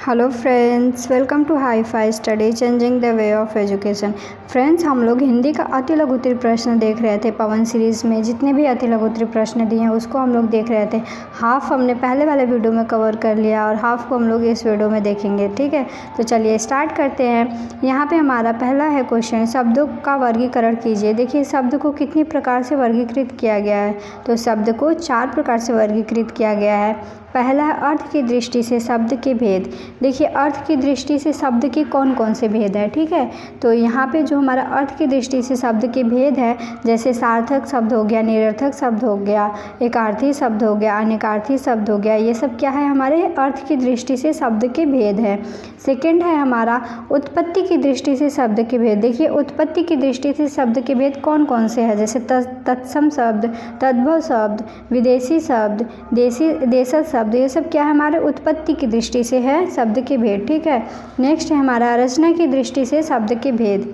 Hello friends, welcome to hi fi study changing the way of education. Friends, हम लोग हिंदी का अति लघुत्तरीय प्रश्न देख रहे थे। पवन सीरीज़ में जितने भी अति लघुत्तरीय प्रश्न दिए हैं उसको हम लोग देख रहे थे। हाफ हमने पहले वाले वीडियो में कवर कर लिया और हाफ को हम लोग इस वीडियो में देखेंगे। ठीक है, तो चलिए स्टार्ट करते हैं। यहाँ पे हमारा पहला है क्वेश्चन, शब्दों का वर्गीकरण कीजिए। देखिए, शब्द को कितनी प्रकार से वर्गीकृत किया गया है, तो शब्द को 4 प्रकार से वर्गीकृत किया गया है। पहला है अर्थ की दृष्टि से शब्द के भेद। देखिए, अर्थ की दृष्टि से शब्द के कौन कौन से भेद है। ठीक है, तो यहाँ पे जो हमारा अर्थ की दृष्टि से शब्द के भेद है, जैसे सार्थक शब्द हो गया, निरर्थक शब्द हो गया, एकार्थी शब्द हो गया, अनेकार्थी शब्द हो गया, ये सब क्या है, हमारे अर्थ की दृष्टि से शब्द के भेद है। सेकेंड है हमारा उत्पत्ति की दृष्टि से शब्द के भेद। देखिए, उत्पत्ति की दृष्टि से शब्द के भेद कौन कौन से हैं, जैसे तत्सम शब्द, तद्भव शब्द, विदेशी शब्द, देशज शब्द, ये सब क्या है, हमारे उत्पत्ति की दृष्टि से है शब्द के भेद। ठीक है, नेक्स्ट है हमारा रचना की दृष्टि से शब्द के भेद।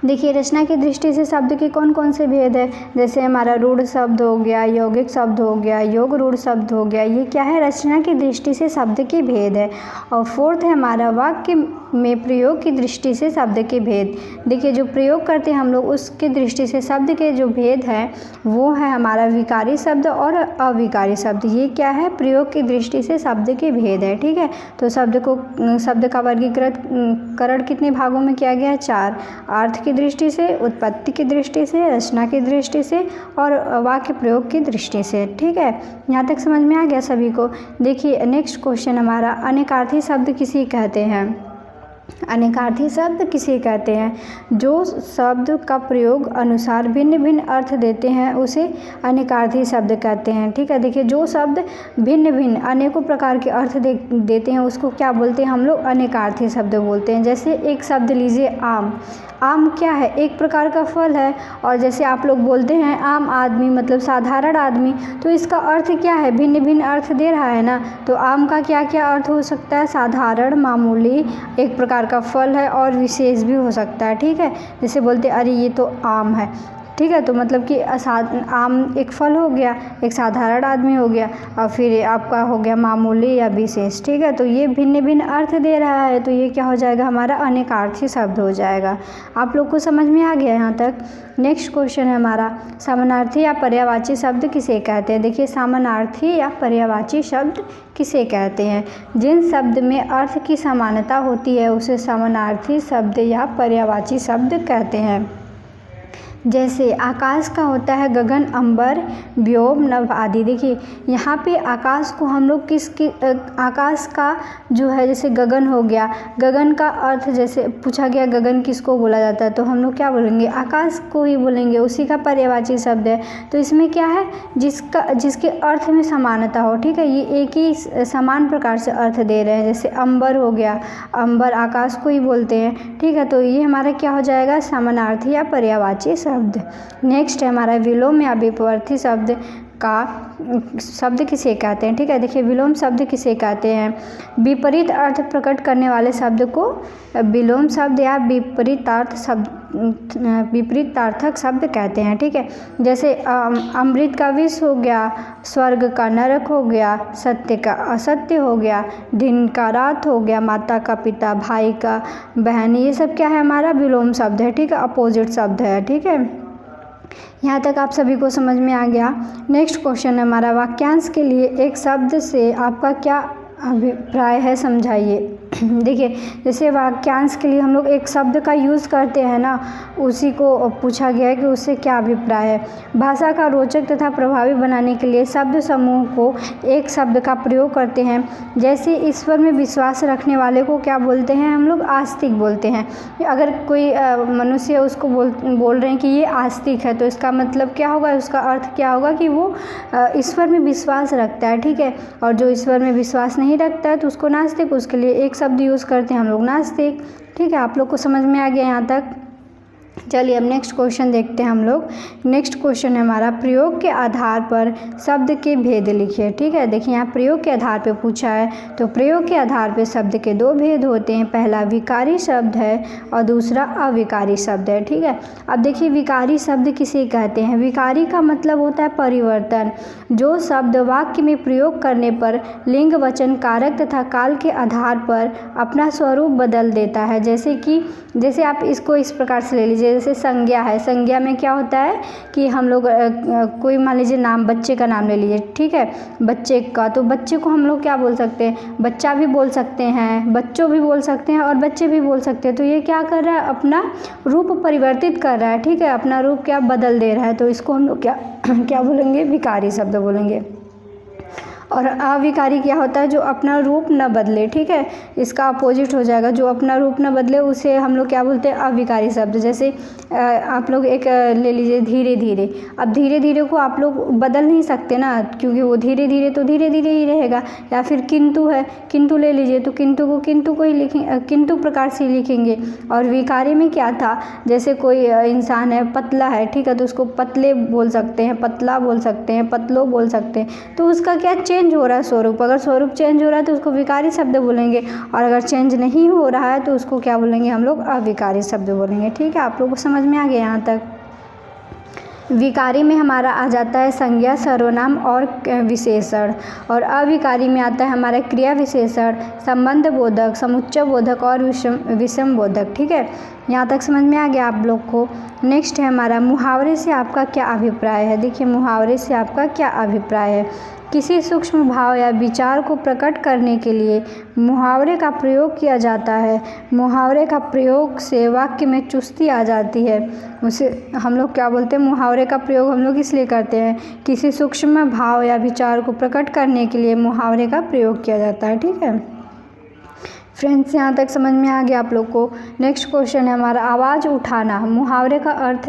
देखिए, रचना की दृष्टि से शब्द के कौन कौन से भेद है, जैसे हमारा रूढ़ शब्द हो गया, यौगिक शब्द हो गया, योग रूढ़ शब्द हो गया, ये क्या है, रचना की दृष्टि से शब्द के भेद है। और फोर्थ है हमारा वाक्य में प्रयोग की दृष्टि से शब्द के भेद। देखिए, जो प्रयोग करते हैं हम लोग उसकी दृष्टि से शब्द के जो भेद है वो है हमारा विकारी शब्द और अविकारी शब्द। ये क्या है, प्रयोग की दृष्टि से शब्द के भेद है। ठीक है, तो शब्द का वर्गीकरण कितने भागों में किया गया है, 4। अर्थ की दृष्टि से, उत्पत्ति की दृष्टि से, रचना की दृष्टि से और वाक्य प्रयोग की दृष्टि से। ठीक है, यहाँ तक समझ में आ गया सभी को। देखिए, नेक्स्ट क्वेश्चन हमारा, अनेकार्थी शब्द किसे कहते हैं। अनेकार्थी शब्द किसे कहते हैं, जो शब्द का प्रयोग अनुसार भिन्न भिन्न अर्थ देते हैं उसे अनेकार्थी शब्द कहते हैं। ठीक है, देखिए, जो शब्द भिन्न भिन्न अनेकों प्रकार के अर्थ देते हैं उसको क्या बोलते हैं, हम लोग अनेकार्थी शब्द बोलते हैं। जैसे एक शब्द लीजिए, आम। आम क्या है, एक प्रकार का फल है। और जैसे आप लोग बोलते हैं आम आदमी, मतलब साधारण आदमी, तो इसका अर्थ क्या है, भिन्न भिन्न अर्थ दे रहा है ना। तो आम का क्या क्या अर्थ हो सकता है, साधारण, मामूली, एक प्रकार का फल है और विशेष भी हो सकता है। ठीक है, जैसे बोलते अरे ये तो आम है। ठीक है, तो मतलब कि आम एक फल हो गया, एक साधारण आदमी हो गया, और फिर आपका हो गया मामूली या विशेष। ठीक है, तो ये भिन्न भिन्न अर्थ दे रहा है, तो ये क्या हो जाएगा, हमारा अनेकार्थी शब्द हो जाएगा। आप लोग को समझ में आ गया यहाँ तक। नेक्स्ट क्वेश्चन है हमारा, समानार्थी या पर्यायवाची शब्द किसे कहते हैं। देखिए, समानार्थी या पर्यायवाची शब्द किसे कहते हैं, जिन शब्द में अर्थ की समानता होती है उसे समानार्थी शब्द या पर्यायवाची शब्द कहते हैं। जैसे आकाश का होता है गगन, अंबर, व्योम, नभ आदि। देखिए, यहाँ पे आकाश को हम लोग आकाश का जो है, जैसे गगन हो गया, गगन का अर्थ जैसे पूछा गया गगन किसको बोला जाता है, तो हम लोग क्या बोलेंगे, आकाश को ही बोलेंगे, उसी का पर्यायवाची शब्द है। तो इसमें क्या है, जिसके अर्थ में समानता हो। ठीक है, ये एक ही समान प्रकार से अर्थ दे रहे हैं। जैसे अंबर हो गया, अंबर आकाश को ही बोलते हैं। ठीक है, तो ये हमारा क्या हो जाएगा, समानार्थी या पर्यायवाची शब्द। नेक्स्ट है हमारा विलोम या विपरीत शब्द किसे कहते हैं। ठीक है, देखिए, विलोम शब्द किसे कहते हैं, विपरीत अर्थ प्रकट करने वाले शब्द को विलोम शब्द या विपरीतार्थक शब्द कहते हैं। ठीक है, जैसे अमृत का विष हो गया, स्वर्ग का नरक हो गया, सत्य का असत्य हो गया, दिन का रात हो गया, माता का पिता, भाई का बहन, ये सब क्या है, हमारा विलोम शब्द है। ठीक है, अपोजिट शब्द है। ठीक है, यहाँ तक आप सभी को समझ में आ गया। नेक्स्ट क्वेश्चन है हमारा, वाक्यांश के लिए एक शब्द से आपका क्या अभिप्राय है, समझाइए। देखिए, जैसे वाक्यांश के लिए हम लोग एक शब्द का यूज़ करते हैं ना, उसी को पूछा गया है कि उससे क्या अभिप्राय है। भाषा का रोचक तथा प्रभावी बनाने के लिए शब्द समूह को एक शब्द का प्रयोग करते हैं। जैसे ईश्वर में विश्वास रखने वाले को क्या बोलते हैं, हम लोग आस्तिक बोलते हैं। अगर कोई मनुष्य उसको बोल रहे हैं कि ये आस्तिक है, तो इसका मतलब क्या होगा, उसका अर्थ क्या होगा कि वो ईश्वर में विश्वास रखता है। ठीक है, और जो ईश्वर में विश्वास नहीं रखता है तो उसको नास्तिक, उसके लिए एक शब्द यूज़ करते हैं हम लोग, नास्तिक। ठीक है, आप लोग को समझ में आ गया यहाँ तक। चलिए अब नेक्स्ट क्वेश्चन देखते हैं हम लोग। नेक्स्ट क्वेश्चन है हमारा, प्रयोग के आधार पर शब्द के भेद लिखिए। ठीक है, देखिए यहाँ प्रयोग के आधार पे पूछा है, तो प्रयोग के आधार पे शब्द के दो भेद होते हैं। पहला विकारी शब्द है और दूसरा अविकारी शब्द है। ठीक है, अब देखिए विकारी शब्द किसे कहते हैं। विकारी का मतलब होता है परिवर्तन, जो शब्द वाक्य में प्रयोग करने पर लिंग, वचन, कारक तथा काल के आधार पर अपना स्वरूप बदल देता है। जैसे आप इसको इस प्रकार से ले लीजिए, जैसे संज्ञा है। संज्ञा में क्या होता है कि हम लोग कोई मान लीजिए नाम, बच्चे का नाम ले लीजिए। ठीक है, बच्चे का, तो बच्चे को हम लोग क्या बोल सकते हैं, बच्चा भी बोल सकते हैं, बच्चों भी बोल सकते हैं और बच्चे भी बोल सकते हैं। तो ये क्या कर रहा है, अपना रूप परिवर्तित कर रहा है। ठीक है, अपना रूप क्या बदल दे रहा है, तो इसको हम लोग क्या बोलेंगे, विकारी शब्द बोलेंगे। और अविकारी क्या होता है, जो अपना रूप न बदले। ठीक है, इसका अपोजिट हो जाएगा, जो अपना रूप न बदले उसे हम लोग क्या बोलते हैं, अविकारी शब्द। जैसे आप लोग एक ले लीजिए धीरे धीरे। अब धीरे धीरे को आप लोग बदल नहीं सकते ना, क्योंकि वो धीरे धीरे तो धीरे धीरे ही रहेगा। या फिर किंतु है, किंतु ले लीजिए, तो किंतु को ही लिखेंगे, किंतु प्रकार से लिखेंगे। और विकारी में क्या था, जैसे कोई इंसान है, पतला है, ठीक है, तो उसको पतले बोल सकते हैं, पतला बोल सकते हैं, पतलो बोल सकते हैं। तो उसका क्या चेंज हो रहा है स्वरूप। अगर स्वरूप चेंज हो रहा है तो उसको विकारी शब्द बोलेंगे, और अगर चेंज नहीं हो रहा है तो उसको क्या बोलेंगे, हम लोग अविकारी शब्द बोलेंगे। ठीक है, आप लोगों को समझ में आ गया यहाँ तक। विकारी में हमारा आ जाता है संज्ञा, सर्वनाम और विशेषण, और अविकारी में आता है हमारा क्रिया विशेषण, संबंध बोधक, समुच्चय बोधक और विषम बोधक। ठीक है, यहाँ तक समझ में आ गया आप लोग को। नेक्स्ट है हमारा, मुहावरे से आपका क्या अभिप्राय है। देखिए मुहावरे से आपका क्या अभिप्राय है। किसी सूक्ष्म भाव या विचार को प्रकट करने के लिए मुहावरे का प्रयोग किया जाता है। मुहावरे का प्रयोग से वाक्य में चुस्ती आ जाती है, उसे हम लोग क्या बोलते हैं, मुहावरे का प्रयोग हम लोग इसलिए करते हैं, किसी सूक्ष्म भाव या विचार को प्रकट करने के लिए मुहावरे का प्रयोग किया जाता है। ठीक है फ्रेंड्स, यहाँ तक समझ में आ गया आप लोग को। नेक्स्ट क्वेश्चन है हमारा, आवाज़ उठाना, मुहावरे का अर्थ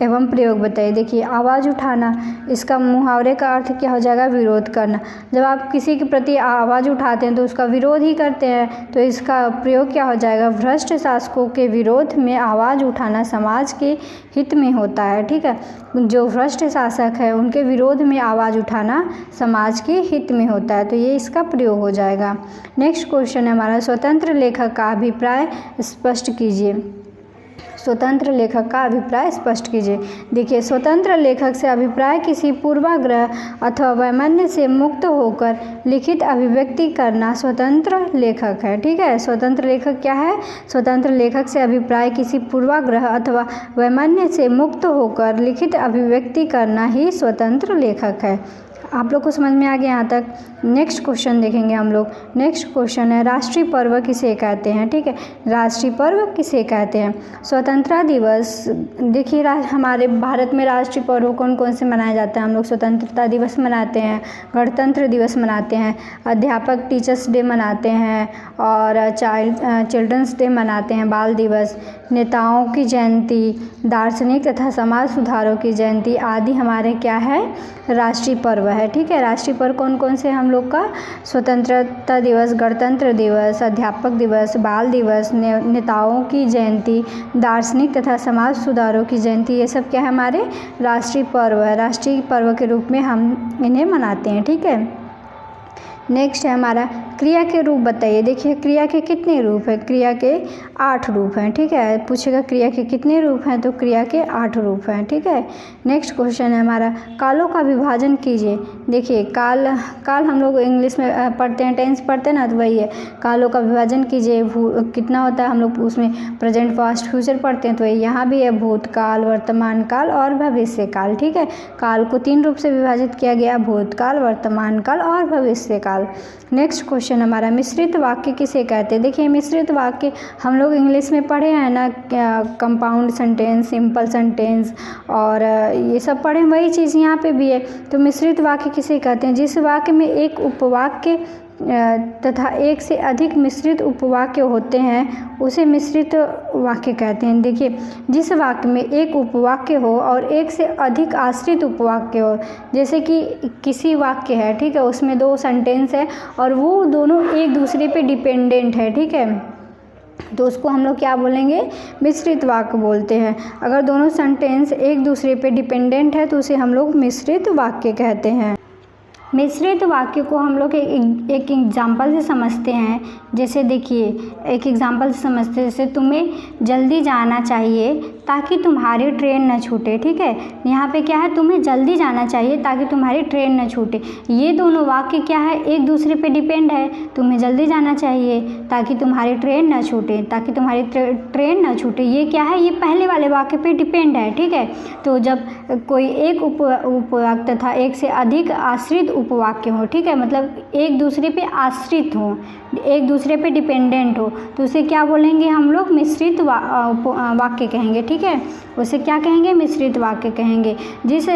एवं प्रयोग बताइए। देखिए आवाज़ उठाना, इसका मुहावरे का अर्थ क्या हो जाएगा, विरोध करना। जब आप किसी के प्रति आवाज़ उठाते हैं तो उसका विरोध ही करते हैं, तो इसका प्रयोग क्या हो जाएगा, भ्रष्ट शासकों के विरोध में आवाज़ उठाना समाज के हित में होता है। ठीक है, जो भ्रष्ट शासक है उनके विरोध में आवाज़ उठाना समाज के हित में होता है, तो ये इसका प्रयोग हो जाएगा। नेक्स्ट क्वेश्चन है हमारा, स्वतंत्र लेखक का अभिप्राय स्पष्ट कीजिए। स्वतंत्र लेखक का अभिप्राय स्पष्ट कीजिए। देखिए स्वतंत्र लेखक से अभिप्राय किसी पूर्वाग्रह अथवा वैमनस्य से मुक्त होकर लिखित अभिव्यक्ति करना स्वतंत्र लेखक है। ठीक है, स्वतंत्र लेखक क्या है, स्वतंत्र लेखक से अभिप्राय किसी पूर्वाग्रह अथवा वैमनस्य से मुक्त होकर लिखित अभिव्यक्ति करना ही स्वतंत्र लेखक है। आप लोग को समझ में आ गया यहाँ तक। नेक्स्ट क्वेश्चन देखेंगे हम लोग। नेक्स्ट क्वेश्चन है, राष्ट्रीय पर्व किसे कहते हैं। ठीक है, राष्ट्रीय पर्व किसे कहते हैं। स्वतंत्रता दिवस, देखिए हमारे भारत में राष्ट्रीय पर्व कौन कौन से मनाए जाते हैं। हम लोग स्वतंत्रता दिवस मनाते हैं, गणतंत्र दिवस मनाते हैं, अध्यापक टीचर्स डे मनाते हैं, और चिल्ड्रंस डे मनाते हैं, बाल दिवस, नेताओं की जयंती, दार्शनिक तथा समाज सुधारों की जयंती आदि हमारे क्या है, राष्ट्रीय पर्व है। ठीक है, राष्ट्रीय पर्व कौन कौन से हम लोग का, स्वतंत्रता दिवस, गणतंत्र दिवस, अध्यापक दिवस, बाल दिवस, नेताओं की जयंती, दार्शनिक तथा समाज सुधारों की जयंती, ये सब क्या है, हमारे राष्ट्रीय पर्व है। राष्ट्रीय पर्व के रूप में हम इन्हें मनाते हैं। ठीक है, नेक्स्ट है हमारा, क्रिया के रूप बताइए। देखिए क्रिया के कितने रूप हैं, क्रिया के 8 रूप हैं। ठीक है, पूछेगा क्रिया के कितने रूप हैं, तो क्रिया के 8 रूप हैं। ठीक है, नेक्स्ट क्वेश्चन है हमारा, कालों का विभाजन कीजिए। देखिए काल हम लोग इंग्लिश में पढ़ते हैं, टेंस पढ़ते हैं ना, तो वही है, कालों का विभाजन कीजिए। कितना होता है, हम लोग उसमें प्रेजेंट, पास्ट, फ्यूचर पढ़ते हैं, तो वही यहाँ भी है, भूतकाल, वर्तमान काल और भविष्य काल। ठीक है, काल को 3 रूप से विभाजित किया गया, भूतकाल, वर्तमान काल और भविष्य काल। नेक्स्ट क्वेश्चन हमारा, मिश्रित वाक्य किसे कहते हैं। देखिए मिश्रित वाक्य हम लोग इंग्लिश में पढ़े हैं ना, कंपाउंड सेंटेंस, सिंपल सेंटेंस और ये सब पढ़े, वही चीज़ यहाँ पे भी है। तो मिश्रित वाक्य किसे कहते हैं, जिस वाक्य में एक उपवाक्य तथा एक से अधिक मिश्रित उपवाक्य होते हैं उसे मिश्रित वाक्य कहते हैं। देखिए जिस वाक्य में एक उपवाक्य हो और एक से अधिक आश्रित उपवाक्य हो, जैसे कि किसी वाक्य है, ठीक है, उसमें 2 सेंटेंस है और वो दोनों एक दूसरे पे डिपेंडेंट है। ठीक है, तो उसको हम लोग क्या बोलेंगे, मिश्रित वाक्य बोलते हैं। अगर दोनों सेंटेंस एक दूसरे पे डिपेंडेंट है तो उसे हम लोग मिश्रित वाक्य कहते हैं। मिश्रित वाक्य को हम लोग एक एग्जाम्पल से समझते हैं। जैसे देखिए, एक एग्जाम्पल से समझते हैं, जैसे तुम्हें जल्दी जाना चाहिए ताकि तुम्हारी ट्रेन न छूटे। ठीक है, यहाँ पे क्या है, तुम्हें जल्दी जाना चाहिए ताकि तुम्हारी ट्रेन न छूटे। ये दोनों वाक्य क्या है, एक दूसरे पे डिपेंड है। तुम्हें जल्दी जाना चाहिए ताकि तुम्हारी ट्रेन न छूटे, ताकि तुम्हारी ट्रेन न छूटे, ये क्या है, ये पहले वाले वाक्य पे डिपेंड है। ठीक है, तो जब कोई एक उपवाक्य तथा एक से अधिक आश्रित उपवाक्य हो, ठीक है, मतलब एक दूसरे पे आश्रित हो, एक दूसरे पे डिपेंडेंट हो, तो उसे क्या बोलेंगे हम लोग, मिश्रित वाक्य कहेंगे। ठीक है, उसे क्या कहेंगे, मिश्रित वाक्य कहेंगे। जिस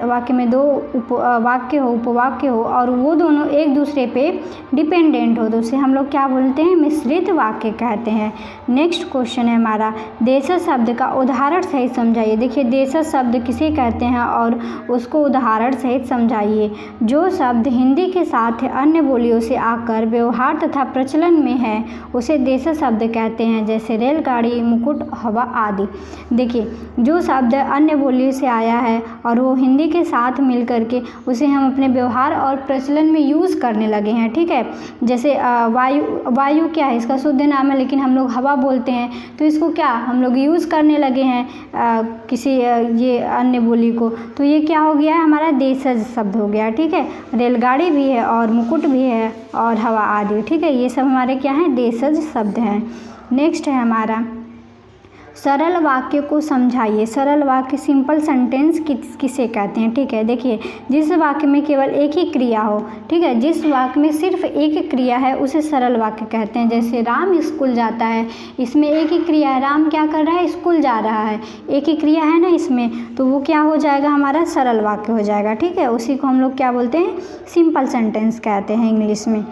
वाक्य में दो वाक्य हो, उपवाक्य हो और वो दोनों एक दूसरे पे डिपेंडेंट हो, तो उसे हम लोग क्या बोलते हैं, मिश्रित वाक्य कहते हैं। नेक्स्ट क्वेश्चन है हमारा, देशज शब्द का उदाहरण सहित समझाइए। देखिए, देशज शब्द किसे कहते हैं और उसको उदाहरण सहित समझाइए। जो शब्द हिंदी के साथ अन्य बोलियों से आकर व्यवहार तथा प्रचलन में है उसे देशज शब्द कहते हैं, जैसे रेलगाड़ी, मुकुट, हवा आदि। देखिए, जो शब्द अन्य बोलियों से आया है और वो हिंदी के साथ मिल करके उसे हम अपने व्यवहार और प्रचलन में यूज़ करने लगे हैं। ठीक है, जैसे वायु क्या है, इसका शुद्ध नाम है लेकिन हम लोग हवा बोलते हैं, तो इसको क्या हम लोग यूज़ करने लगे हैं किसी ये अन्य बोली को, तो ये क्या हो गया है, हमारा देशज शब्द हो गया। ठीक है, रेलगाड़ी भी है और मुकुट भी है और हवा आदि। ठीक है, ये सब हमारे क्या हैं, देशज शब्द हैं। नेक्स्ट है हमारा, सरल वाक्य को समझाइए। सरल वाक्य, सिंपल सेंटेंस किसे कहते हैं। ठीक है, देखिए, जिस वाक्य में केवल एक ही क्रिया हो, ठीक है, जिस वाक्य में सिर्फ एक क्रिया है उसे सरल वाक्य कहते हैं। जैसे राम स्कूल जाता है, इसमें एक ही क्रिया है, राम क्या कर रहा है, स्कूल जा रहा है, एक ही क्रिया है ना इसमें, तो वो क्या हो जाएगा, हमारा सरल वाक्य हो जाएगा। ठीक है, उसी को हम लोग क्या बोलते हैं, सिंपल सेंटेंस कहते हैं इंग्लिश में।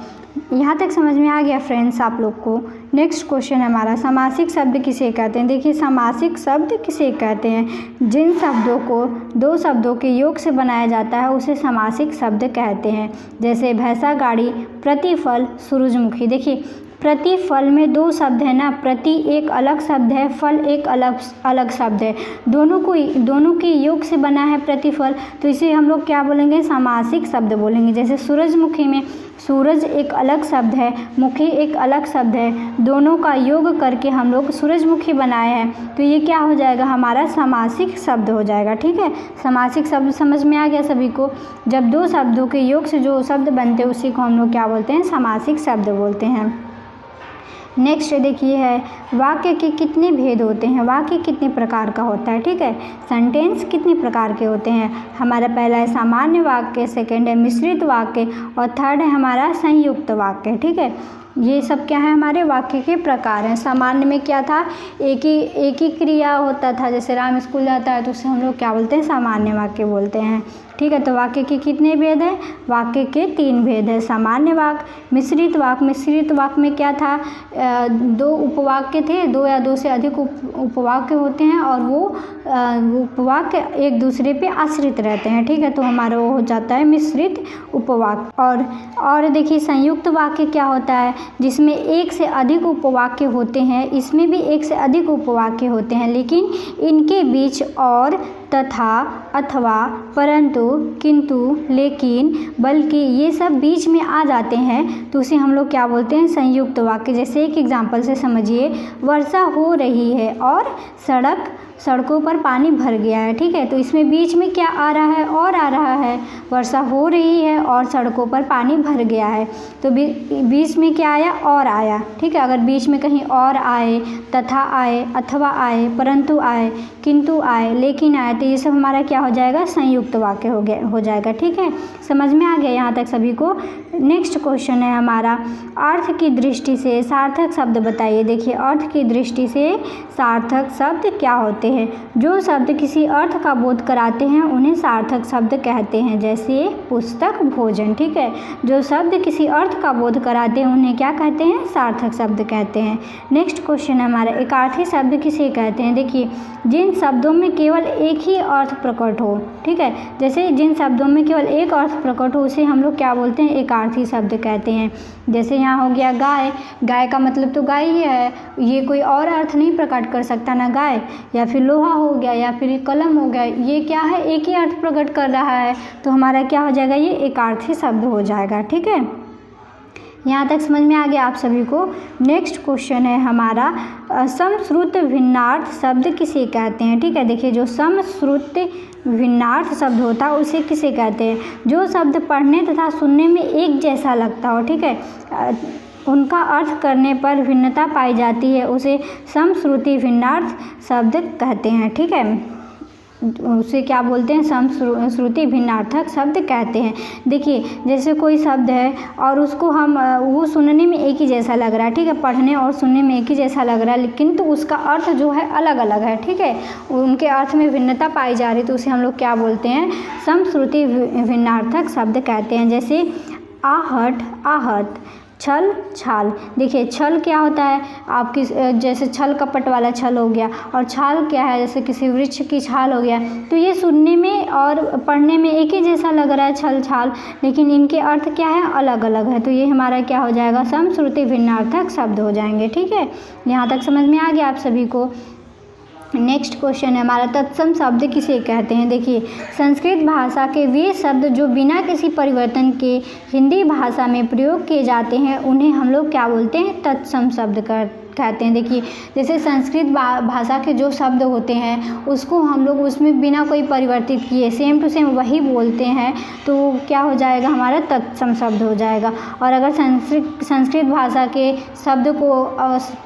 यहाँ तक समझ में आ गया फ्रेंड्स आप लोग को। नेक्स्ट क्वेश्चन है हमारा, समासिक शब्द किसे कहते हैं। देखिए, समासिक शब्द किसे कहते हैं, जिन शब्दों को दो शब्दों के योग से बनाया जाता है उसे समासिक शब्द कहते हैं। जैसे भैंसा गाड़ी, प्रतिफल, सूरजमुखी। देखिए, प्रतिफल में दो शब्द है ना, प्रति एक अलग शब्द है, फल एक अलग शब्द है, दोनों के योग से बना है प्रतिफल, तो इसे हम लोग क्या बोलेंगे, समासिक शब्द बोलेंगे। जैसे सूरजमुखी में सूरज एक अलग शब्द है, मुखी एक अलग शब्द है, दोनों का योग करके हम लोग सूरजमुखी बनाए हैं, तो ये क्या हो जाएगा, हमारा समासिक शब्द हो जाएगा। ठीक है, समासिक शब्द समझ में आ गया सभी को। जब दो शब्दों के योग से जो शब्द बनते हैं उसी को हम लोग क्या बोलते हैं, समासिक शब्द बोलते हैं। नेक्स्ट देखिए है, वाक्य के कितने भेद होते हैं, वाक्य कितने प्रकार का होता है। ठीक है, सेंटेंस कितने प्रकार के होते हैं। हमारा पहला है सामान्य वाक्य, सेकंड है मिश्रित वाक्य और थर्ड है हमारा संयुक्त वाक्य। ठीक है, ये सब क्या है, हमारे वाक्य के प्रकार हैं। सामान्य में क्या था, एक ही क्रिया होता था, जैसे राम स्कूल जाता है तो उसे हम लोग क्या बोलते हैं, सामान्य वाक्य बोलते हैं। ठीक है, तो वाक्य के कितने भेद हैं, वाक्य के 3 भेद है, सामान्य वाक्य, मिश्रित वाक्य। मिश्रित वाक्य में क्या था, 2 उपवाक्य थे, 2 या 2 से अधिक उपवाक्य होते हैं और वो उपवाक्य एक दूसरे पे आश्रित रहते हैं। ठीक है, तो हमारा वो हो जाता है मिश्रित उपवाक्य। और देखिए, संयुक्त वाक्य क्या होता है, जिसमें एक से अधिक उपवाक्य होते हैं, इसमें भी एक से अधिक उपवाक्य होते हैं, लेकिन इनके बीच और, तथा, अथवा, परंतु, किंतु, लेकिन, बल्कि ये सब बीच में आ जाते हैं, तो उसे हम लोग क्या बोलते हैं, संयुक्त वाक्य। जैसे एक एग्जांपल से समझिए, वर्षा हो रही है और सड़कों पर पानी भर गया है। ठीक है, तो इसमें बीच में क्या आ रहा है, और आ रहा है, वर्षा हो रही है और सड़कों पर पानी भर गया है, तो बीच में क्या आया, और आया। ठीक है, अगर बीच में कहीं और आए, तथा आए, अथवा आए, परंतु आए, किंतु आए, लेकिन आए, तो ये सब हमारा क्या हो जाएगा, संयुक्त वाक्य हो जाएगा। ठीक है, समझ में आ गया यहाँ तक सभी को। नेक्स्ट क्वेश्चन है हमारा, अर्थ की दृष्टि से सार्थक शब्द बताइए। देखिए, अर्थ की दृष्टि से सार्थक शब्द क्या होते हैं। जो शब्द किसी अर्थ का बोध कराते हैं उन्हें सार्थक शब्द कहते हैं, जैसे पुस्तक, भोजन। ठीक है, जो शब्द किसी अर्थ का बोध कराते हैं उन्हें क्या कहते हैं, सार्थक शब्द कहते हैं। नेक्स्ट क्वेश्चन है हमारा, एकार्थी शब्द किसे कहते हैं। देखिए, जिन शब्दों में केवल एक ही अर्थ प्रकट हो, ठीक है। जैसे जिन शब्दों में केवल एक अर्थ प्रकट हो उसे हम लोग क्या बोलते हैं, एकार्थी शब्द कहते हैं। जैसे यहाँ हो गया गाय, गाय का मतलब तो गाय ही है, ये कोई और अर्थ नहीं प्रकट कर सकता ना गाय। या फिर लोहा हो गया, या फिर कलम हो गया, ये क्या है, एक ही अर्थ प्रकट कर रहा है, तो हमारा क्या हो जाएगा, ये एकार्थी शब्द हो जाएगा, ठीक है। यहाँ तक समझ में आ गया आप सभी को। नेक्स्ट क्वेश्चन है हमारा, समश्रुत भिन्नार्थ शब्द किसे कहते हैं, ठीक है। देखिए जो समश्रुत भिन्नार्थ शब्द होता है उसे किसे कहते हैं, जो शब्द पढ़ने तथा सुनने में एक जैसा लगता हो, ठीक है, उनका अर्थ करने पर भिन्नता पाई जाती है, उसे समश्रुति भिन्नार्थ शब्द कहते हैं, ठीक है। उसे क्या बोलते हैं, समश्रुति भिन्नार्थक शब्द कहते हैं। देखिए जैसे कोई शब्द है और उसको हम वो सुनने में एक ही जैसा लग रहा है, ठीक है, पढ़ने और सुनने में एक ही जैसा लग रहा है, लेकिन तो उसका अर्थ जो है अलग अलग है, ठीक है, उनके अर्थ में भिन्नता पाई जा रही, तो उसे हम लोग क्या बोलते हैं, समश्रुति भिन्नार्थक शब्द कहते हैं। जैसे आहट, आहत, छल, छाल। देखिए छल क्या होता है, आपकी जैसे छल कपट वाला छल हो गया, और छाल क्या है, जैसे किसी वृक्ष की छाल हो गया। तो ये सुनने में और पढ़ने में एक ही जैसा लग रहा है छल छाल, लेकिन इनके अर्थ क्या है, अलग अलग है, तो ये हमारा क्या हो जाएगा, समश्रुति भिन्नार्थक शब्द हो जाएंगे, ठीक है। यहाँ तक समझ में आ गया आप सभी को। नेक्स्ट क्वेश्चन है हमारा, तत्सम शब्द किसे कहते हैं। देखिए संस्कृत भाषा के वे शब्द जो बिना किसी परिवर्तन के हिंदी भाषा में प्रयोग किए जाते हैं उन्हें हम लोग क्या बोलते हैं, तत्सम शब्द कहते हैं। देखिए जैसे संस्कृत भाषा के जो शब्द होते हैं उसको हम लोग उसमें बिना कोई परिवर्तित किए सेम टू सेम वही बोलते हैं, तो क्या हो जाएगा, हमारा तत्सम शब्द हो जाएगा। और अगर संस्कृत भाषा के शब्द को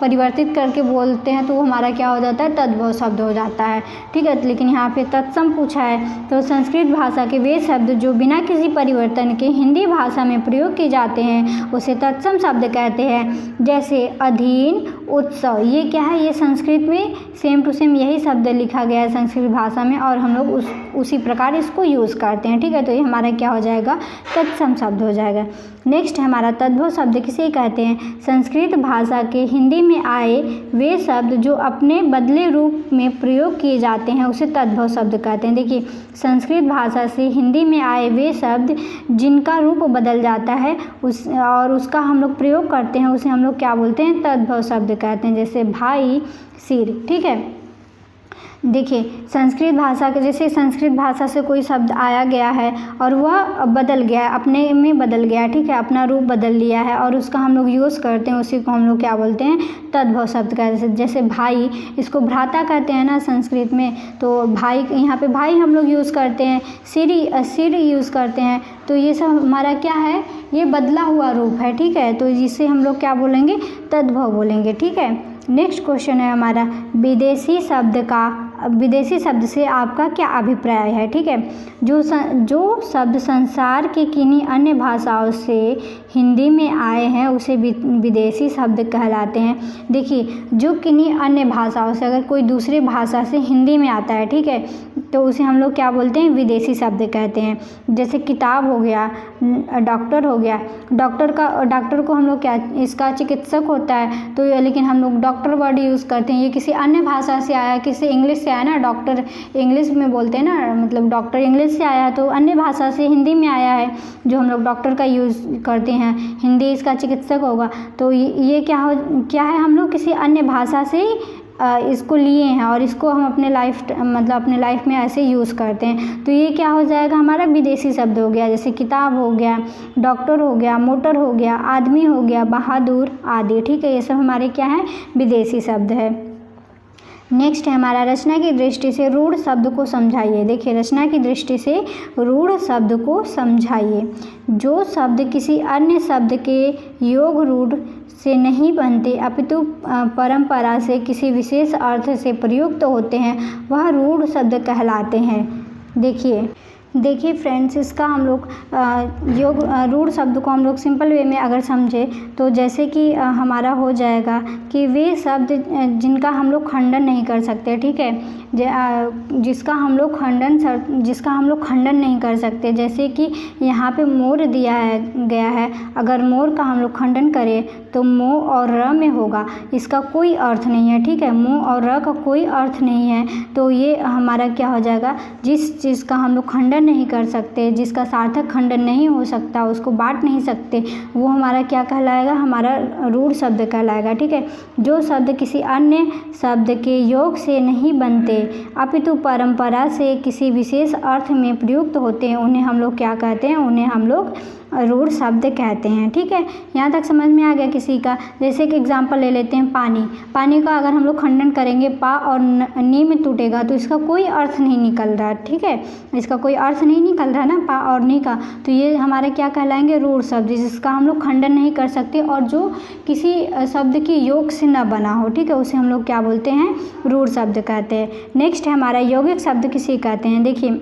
परिवर्तित करके बोलते हैं तो हमारा क्या हो जाता है, तद्भव शब्द हो जाता है, ठीक है। लेकिन यहाँ पे तत्सम पूछा है, तो संस्कृत भाषा के वे शब्द जो बिना किसी परिवर्तन के हिंदी भाषा में प्रयोग किए जाते हैं उसे तत्सम शब्द कहते हैं। जैसे अधीन, उत्सव, ये क्या है, ये संस्कृत में सेम टू सेम यही शब्द लिखा गया है संस्कृत भाषा में, और हम लोग उसी प्रकार इसको यूज़ करते हैं, ठीक है। तो ये हमारा क्या हो जाएगा, तत्सम शब्द हो जाएगा। नेक्स्ट है हमारा, तद्भव शब्द किसे कहते हैं। संस्कृत भाषा के हिंदी में आए वे शब्द जो अपने बदले रूप में प्रयोग किए जाते हैं उसे तद्भव शब्द कहते हैं। देखिए संस्कृत भाषा से हिंदी में आए वे शब्द जिनका रूप बदल जाता है और उसका हम लोग प्रयोग करते हैं उसे हम लोग क्या बोलते हैं, तद्भव शब्द कहते हैं। जैसे भाई, सिर, ठीक है। देखिए संस्कृत भाषा के, जैसे संस्कृत भाषा से कोई शब्द आया गया है और वह बदल गया है, अपने में बदल गया है, ठीक है, अपना रूप बदल लिया है और उसका हम लोग यूज़ करते हैं, उसी को हम लोग क्या बोलते हैं, तद्भव शब्द कहते हैं। जैसे भाई, इसको भ्राता कहते हैं ना संस्कृत में, तो भाई, यहाँ पे भाई हम लोग यूज़ करते हैं, सिर यूज़ करते हैं, तो ये सब हमारा क्या है, ये बदला हुआ रूप है, ठीक है। तो जिससे हम लोग क्या बोलेंगे, तद्भव बोलेंगे, ठीक है। नेक्स्ट क्वेश्चन है हमारा, विदेशी शब्द से आपका क्या अभिप्राय है, ठीक है। जो शब्द संसार के किन्हीं अन्य भाषाओं से हिंदी में आए हैं उसे विदेशी शब्द कहलाते हैं। देखिए जो किन्हीं अन्य भाषाओं से, अगर कोई दूसरे भाषा से हिंदी में आता है, ठीक है, तो उसे हम लोग क्या बोलते हैं, विदेशी शब्द कहते हैं। जैसे किताब हो गया, डॉक्टर हो गया, डॉक्टर को हम लोग क्या, इसका चिकित्सक होता है, तो लेकिन हम लोग डॉक्टर वर्ड यूज़ करते हैं, ये किसी अन्य भाषा से आया, किसी इंग्लिश से आया ना, डॉक्टर इंग्लिश में बोलते हैं ना, मतलब डॉक्टर इंग्लिश से आया तो अन्य भाषा से हिंदी में आया है, जो हम लोग डॉक्टर का यूज़ करते हैं, हिंदी इसका चिकित्सक होगा, तो ये क्या है, हम लोग किसी अन्य भाषा से इसको लिए हैं और इसको हम अपने लाइफ में ऐसे यूज़ करते हैं, तो ये क्या हो जाएगा, हमारा विदेशी शब्द हो गया। जैसे किताब हो गया, डॉक्टर हो गया, मोटर हो गया, आदमी हो गया, बहादुर आदि, ठीक है, ये सब हमारे क्या है, विदेशी शब्द है। नेक्स्ट है हमारा, रचना की दृष्टि से रूढ़ शब्द को समझाइए। देखिए रचना की दृष्टि से रूढ़ शब्द को समझाइए। जो शब्द किसी अन्य शब्द के योग रूढ़ से नहीं बनते अपितु परंपरा से किसी विशेष अर्थ से प्रयुक्त होते हैं वह रूढ़ शब्द कहलाते हैं। देखिए फ्रेंड्स, इसका हम लोग रूढ़ शब्द को हम लोग सिंपल वे में अगर समझे तो जैसे कि हमारा हो जाएगा कि वे शब्द जिनका हम लोग खंडन नहीं कर सकते, ठीक है, जिसका हम लोग खंडन नहीं कर सकते। जैसे कि यहाँ पे मोर गया है, अगर मोर का हम लोग खंडन करें तो मो और र में होगा, इसका कोई अर्थ नहीं है। ठीक है, मो और र का कोई अर्थ नहीं है, तो ये हमारा क्या हो जाएगा, जिस चीज़ का हम लोग खंडन नहीं कर सकते, जिसका सार्थक खंडन नहीं हो सकता, उसको बांट नहीं सकते, वो हमारा क्या कहलाएगा, हमारा रूढ़ शब्द कहलाएगा। ठीक है, जो शब्द किसी अन्य शब्द के योग से नहीं बनते अपितु परंपरा से किसी विशेष अर्थ में प्रयुक्त होते हैं, उन्हें हम लोग क्या कहते हैं, उन्हें हम लोग रूढ़ शब्द कहते हैं। ठीक है, यहाँ तक समझ में आ गया किसी का। जैसे कि एग्जाम्पल ले लेते हैं पानी का अगर हम लोग खंडन करेंगे पा और नी में टूटेगा तो इसका कोई अर्थ नहीं निकल रहा। ठीक है, इसका कोई अर्थ नहीं निकल रहा ना पा और नी का, तो ये हमारे क्या कहलाएंगे, रूढ़ शब्द, जिसका हम लोग खंडन नहीं कर सकते और जो किसी शब्द की योग से न बना हो। ठीक है, उसे हम लोग क्या बोलते हैं, रूढ़ शब्द कहते हैं। नेक्स्ट है हमारा यौगिक शब्द किसे कहते हैं। देखिए,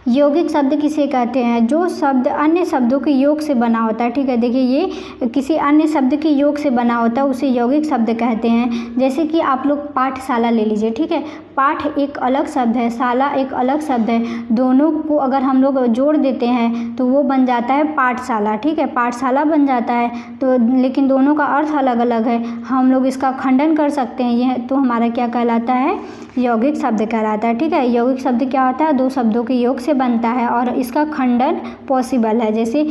यौगिक शब्द किसे कहते हैं, जो शब्द अन्य शब्दों के योग से बना होता है। ठीक है, देखिए ये किसी अन्य शब्द के योग से बना होता है, उसे यौगिक शब्द कहते हैं। जैसे कि आप लोग पाठशाला ले लीजिए। ठीक है, पाठ एक अलग शब्द है, शाला एक अलग शब्द है, दोनों को अगर हम लोग जोड़ देते हैं तो वो बन जाता है पाठशाला। ठीक है, पाठशाला बन जाता है, तो लेकिन दोनों का अर्थ अलग अलग है, हम लोग इसका खंडन कर सकते हैं, यह तो हमारा क्या कहलाता है, यौगिक शब्द कहलाता है। ठीक है, यौगिक शब्द क्या होता है, दो शब्दों के योग से बनता है और इसका खंडन पॉसिबल है। जैसे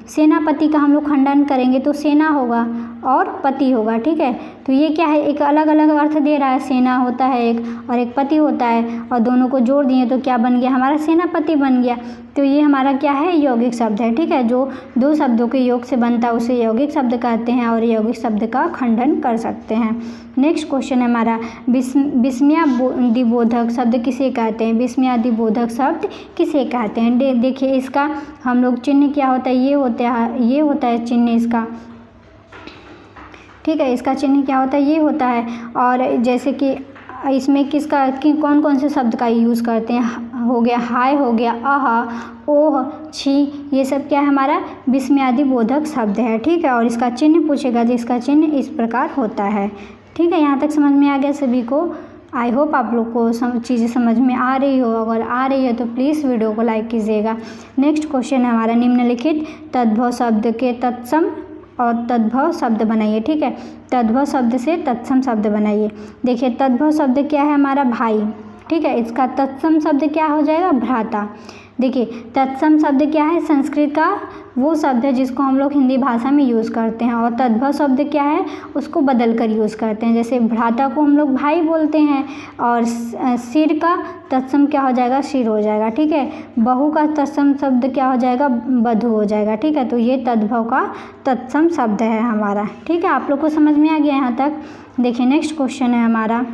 सेनापति का हम लोग खंडन करेंगे तो सेना होगा और पति होगा। ठीक है, तो ये क्या है, एक अलग अलग अर्थ दे रहा है, सेना होता है एक और एक पति होता है, और दोनों को जोड़ दिए तो क्या बन गया, हमारा सेनापति बन गया। तो ये हमारा क्या है, यौगिक शब्द है। ठीक है, जो दो शब्दों के योग से बनता है उसे यौगिक शब्द कहते हैं और यौगिक शब्द का खंडन कर सकते हैं। नेक्स्ट क्वेश्चन है हमारा, विस्मयादिबोधक शब्द किसे कहते हैं, विस्मयादिबोधक शब्द किसे कहते हैं। देखिए, इसका हम लोग चिन्ह क्या होता है, ये होता है चिन्ह इसका। ठीक है, इसका चिन्ह क्या होता है, ये होता है। और जैसे कि इसमें कौन कौन से शब्द का यूज़ करते हैं, हो गया हाय, हो गया आहा, ओह, छी, ये सब क्या है, हमारा विस्मयादिबोधक शब्द है। ठीक है, और इसका चिन्ह पूछेगा तो इसका चिन्ह इस प्रकार होता है। ठीक है, यहाँ तक समझ में आ गया सभी को। आई होप आप लोग को चीज़ें समझ में आ रही हो, अगर आ रही है तो प्लीज़ वीडियो को लाइक कीजिएगा। नेक्स्ट क्वेश्चन है हमारा, निम्नलिखित तद्भव शब्द के तत्सम और तद्भव शब्द बनाइए। ठीक है, तद्भव शब्द से तत्सम शब्द बनाइए। देखिए, तद्भव शब्द क्या है, हमारा भाई। ठीक है, इसका तत्सम शब्द क्या हो जाएगा, भ्राता। देखिए, तत्सम शब्द क्या है, संस्कृत का वो शब्द है जिसको हम लोग हिंदी भाषा में यूज़ करते हैं, और तद्भव शब्द क्या है, उसको बदल कर यूज़ करते हैं। जैसे भ्राता को हम लोग भाई बोलते हैं, और सिर का तत्सम क्या हो जाएगा, सिर हो जाएगा। ठीक है, बहू का तत्सम शब्द क्या हो जाएगा, बधू हो जाएगा। ठीक है, तो ये तद्भव का तत्सम शब्द है हमारा। ठीक है, आप लोग को समझ में आ गया यहाँ तक। देखिए, नेक्स्ट क्वेश्चन है हमारा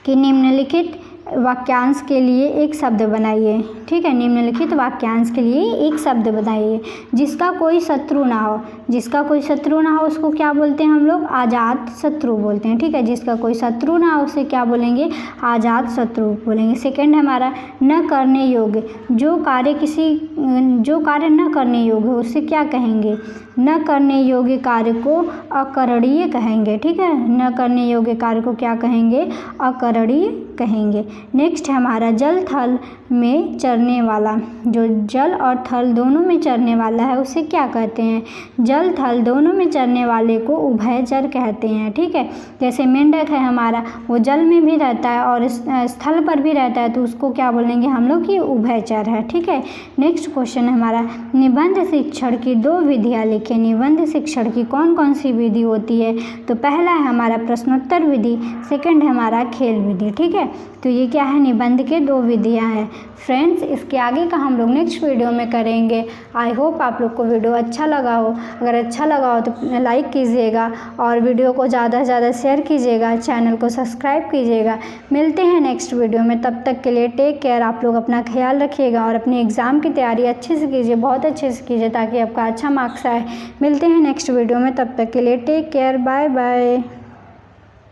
कि निम्नलिखित वाक्यांश के लिए एक शब्द बनाइए। ठीक है, निम्नलिखित वाक्यांश के लिए एक शब्द बनाइए जिसका कोई शत्रु ना हो। जिसका कोई शत्रु ना हो उसको क्या बोलते हैं हम लोग, आजाद शत्रु बोलते हैं। ठीक है, जिसका कोई शत्रु ना हो उसे क्या बोलेंगे, आजाद शत्रु बोलेंगे। सेकंड है हमारा, न करने योग्य, जो कार्य न करने योग्य हो उससे क्या कहेंगे, न करने योग्य कार्य को अकरणीय कहेंगे। ठीक है, न करने योग्य कार्य को क्या कहेंगे, अकरणीय कहेंगे। नेक्स्ट है हमारा, जल थल में चरने वाला, जो जल और थल दोनों में चरने वाला है उसे क्या कहते हैं, जल थल दोनों में चरने वाले को उभयचर कहते हैं। ठीक है, जैसे मेंढक है हमारा, वो जल में भी रहता है और स्थल पर भी रहता है, तो उसको क्या बोलेंगे हम लोग कि उभयचर है। ठीक है, नेक्स्ट क्वेश्चन है हमारा, निबंध शिक्षण की दो विधियाँ लिखें। निबंध शिक्षण की कौन कौन सी विधि होती है, तो पहला है हमारा प्रश्नोत्तर विधि, सेकंड है हमारा खेल विधि। ठीक है, तो ये क्या है, निबंध के दो विधियाँ हैं। फ्रेंड्स, इसके आगे का हम लोग नेक्स्ट वीडियो में करेंगे। आई होप आप लोग को वीडियो अच्छा लगा हो। अगर अच्छा लगा हो तो लाइक कीजिएगा और वीडियो को ज़्यादा से ज़्यादा शेयर कीजिएगा, चैनल को सब्सक्राइब कीजिएगा। मिलते हैं नेक्स्ट वीडियो में, तब तक के लिए टेक केयर। आप लोग अपना ख्याल रखिएगा और अपने एग्ज़ाम की तैयारी अच्छे से कीजिए, बहुत अच्छे से कीजिए ताकि आपका अच्छा मार्क्स आए। मिलते हैं नेक्स्ट वीडियो में, तब तक के लिए टेक केयर, बाय बाय।